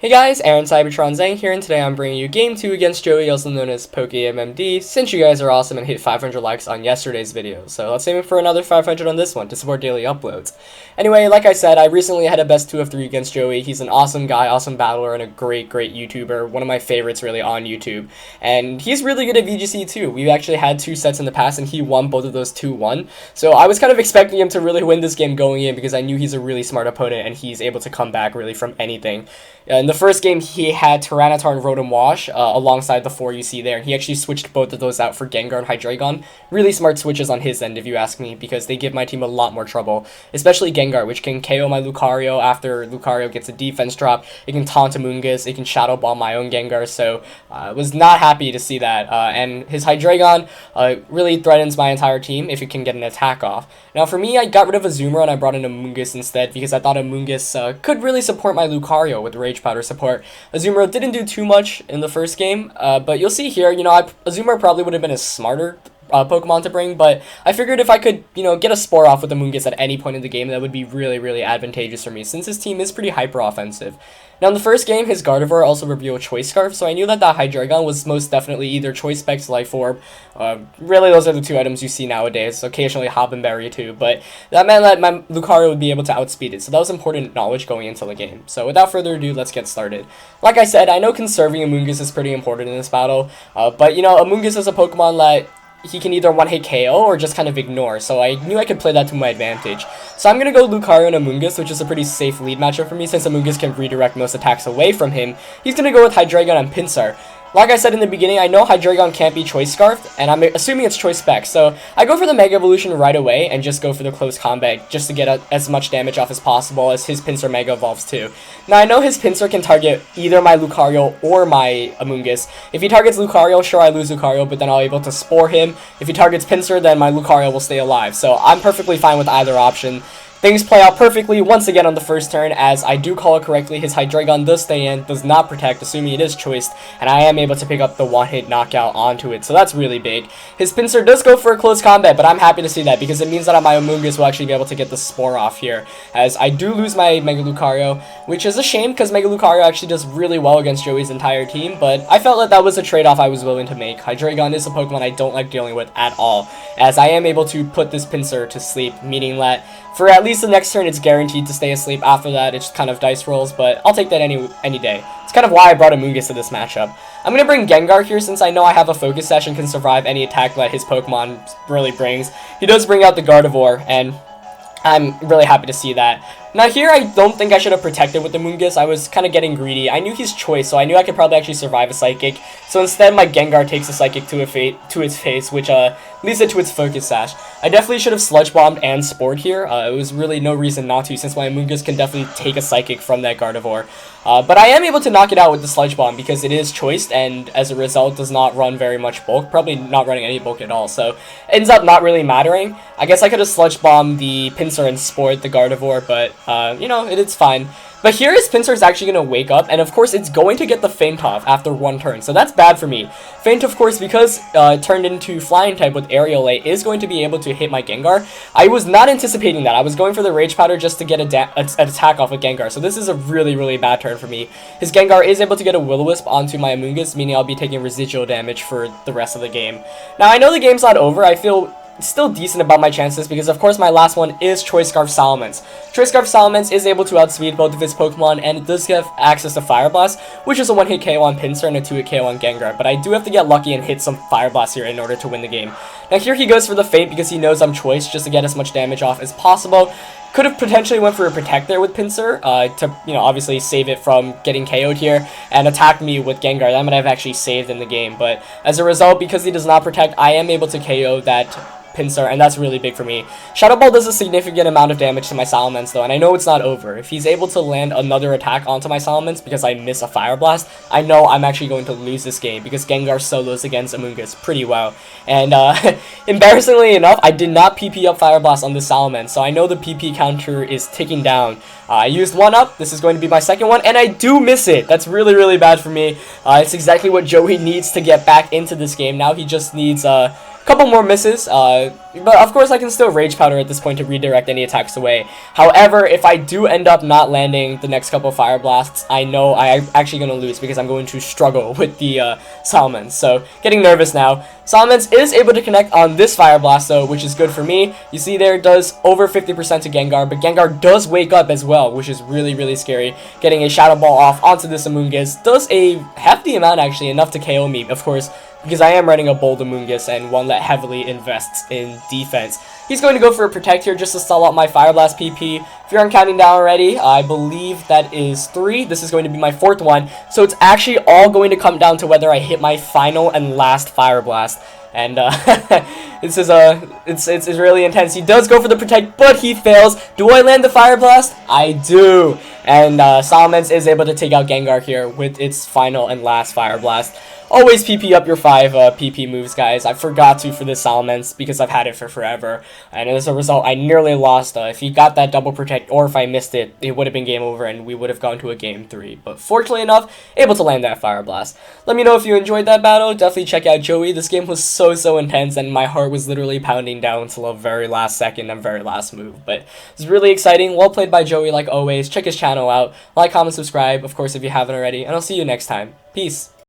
Hey guys, Aaron Cybertron Zhang here, and today I'm bringing you Game 2 against Joey, also known as pokeaimMD, since you guys are awesome and hit 500 likes on yesterday's video, so let's aim for another 500 on this one to support daily uploads. Anyway, like I said, I recently had a best 2 of 3 against Joey. He's an awesome guy, awesome battler, and a great YouTuber, one of my favorites really on YouTube, and he's really good at VGC too. We've actually had 2 sets in the past, and he won both of those 2-1, so I was kind of expecting him to really win this game going in because I knew he's a really smart opponent, and he's able to come back really from anything. In the first game, he had Tyranitar and Rotom Wash alongside the 4 you see there, and he actually switched both of those out for Gengar and Hydreigon. Really smart switches on his end, if you ask me, because they give my team a lot more trouble, especially Gengar, which can KO my Lucario after Lucario gets a defense drop. It can taunt Amoonguss, it can Shadow Ball my own Gengar, so I was not happy to see that. And his Hydreigon really threatens my entire team if it can get an attack off. Now for me, I got rid of Azumarill and I brought in Amoonguss instead because I thought Amoonguss could really support my Lucario with Rage Powder support. Azumarill didn't do too much in the first game, but you'll see here, Azumarill probably would have been a smarter Pokemon to bring, but I figured if I could, get a Spore off with Amoonguss at any point in the game, that would be really advantageous for me, since his team is pretty hyper-offensive. Now, in the first game, his Gardevoir also revealed Choice Scarf, so I knew that that Hydreigon was most definitely either Choice Specs, Life Orb. Really, those are the 2 items you see nowadays, occasionally Hop and Berry too, but that meant that my Lucario would be able to outspeed it, so that was important knowledge going into the game. So without further ado, let's get started. Like I said, I know conserving Amoonguss is pretty important in this battle, but Amoonguss is a Pokemon that he can either one-hit KO or just kind of ignore, so I knew I could play that to my advantage. So I'm going to go Lucario and Amoonguss, which is a pretty safe lead matchup for me since Amoonguss can redirect most attacks away from him. He's going to go with Hydreigon and Pinsir. Like I said in the beginning, I know Hydreigon can't be Choice Scarfed, and I'm assuming it's Choice Spec, so I go for the Mega Evolution right away and just go for the close combat just to get as much damage off as possible as his Pinsir Mega evolves too. Now I know his Pinsir can target either my Lucario or my Amoonguss. If he targets Lucario, sure I lose Lucario, but then I'll be able to Spore him. If he targets Pinsir, then my Lucario will stay alive, so I'm perfectly fine with either option. Things play out perfectly once again on the first turn, as I do call it correctly. His Hydreigon does stay in, does not protect, assuming it is choiced, and I am able to pick up the one-hit knockout onto it, so that's really big. His Pinsir does go for a close combat, but I'm happy to see that, because it means that my Amoonguss will actually be able to get the Spore off here, as I do lose my Mega Lucario, which is a shame, because Mega Lucario actually does really well against Joey's entire team, but I felt that that was a trade-off I was willing to make. Hydreigon is a Pokemon I don't like dealing with at all, as I am able to put this Pinsir to sleep, meaning that for at least the next turn, it's guaranteed to stay asleep. After that, it's kind of dice rolls, but I'll take that any day. It's kind of why I brought Amoonguss to this matchup. I'm going to bring Gengar here since I know I have a Focus Sash and can survive any attack that his Pokemon really brings. He does bring out the Gardevoir, and I'm really happy to see that. Now here, I don't think I should have protected with the Amoonguss. I was kind of getting greedy. I knew he's Choice, so I knew I could probably actually survive a Psychic. So instead, my Gengar takes a Psychic to its face, which leads it to its Focus Sash. I definitely should have Sludge Bombed and Spored here. It was really no reason not to, since my Amoonguss can definitely take a Psychic from that Gardevoir. But I am able to knock it out with the Sludge Bomb because it is choiced, and as a result does not run very much bulk, probably not running any bulk at all, so it ends up not really mattering. I guess I could have Sludge Bombed the Pinsir and Spored the Gardevoir, but it's fine. But here his Pinsir is actually going to wake up, and of course it's going to get the Feint off after 1 turn, so that's bad for me. Feint, of course, because it turned into Flying type with Aerial A, is going to be able to hit my Gengar. I was not anticipating that. I was going for the Rage Powder just to get an attack off with Gengar, so this is a really bad turn for me. His Gengar is able to get a Will-O-Wisp onto my Amoonguss, meaning I'll be taking residual damage for the rest of the game. Now, I know the game's not over. I feel still decent about my chances because of course my last one is Choice Scarf Salamence. Choice Scarf Salamence is able to outspeed both of its Pokemon, and it does have access to Fire Blast, which is a 1-hit KO on Pinsir and a 2-hit KO on Gengar, but I do have to get lucky and hit some Fire Blast here in order to win the game. Now here he goes for the Feint because he knows I'm Choice, just to get as much damage off as possible. Could have potentially went for a Protect there with Pinsir to, obviously save it from getting KO'd here and attack me with Gengar. That might have actually saved in the game, but as a result, because he does not Protect, I am able to KO that Pinsir, and that's really big for me. Shadow Ball does a significant amount of damage to my Salamence though, and I know it's not over. If he's able to land another attack onto my Salamence because I miss a Fire Blast, I know I'm actually going to lose this game because Gengar solos against Amoonguss pretty well. And embarrassingly enough, I did not PP up Fire Blast on this Salamence, so I know the PP counter is ticking down. I used 1 up, this is going to be my second one, and I do miss it. That's really bad for me. It's exactly what Joey needs to get back into this game. Now he just needs Couple more misses, but of course I can still Rage Powder at this point to redirect any attacks away. However, if I do end up not landing the next couple Fire Blasts, I know I'm actually going to lose because I'm going to struggle with the Salamence. So, getting nervous now. Salamence is able to connect on this Fire Blast though, which is good for me. You see there, it does over 50% to Gengar, but Gengar does wake up as well, which is really, really scary. Getting a Shadow Ball off onto this Amoonguss does a hefty amount actually, enough to KO me, of course, because I am running a bold Amoonguss and one that heavily invests in defense. He's going to go for a Protect here just to stall out my Fire Blast PP. If you're on counting down already, I believe that is 3. This is going to be my 4th one. So it's actually all going to come down to whether I hit my final and last Fire Blast. And this is it's really intense. He does go for the Protect, but he fails. Do I land the Fire Blast? I do. And Salamence is able to take out Gengar here with its final and last Fire Blast. Always PP up your 5 PP moves, guys. I forgot to for this Salamence because I've had it for forever. And as a result, I nearly lost. If he got that double Protect or if I missed it, it would have been game over and we would have gone to a game 3. But fortunately enough, able to land that Fire Blast. Let me know if you enjoyed that battle. Definitely check out Joey. This game was so intense and my heart was literally pounding down until the very last second and very last move. But it's really exciting. Well played by Joey like always. Check his channel out. Like, comment, subscribe, of course, if you haven't already. And I'll see you next time. Peace.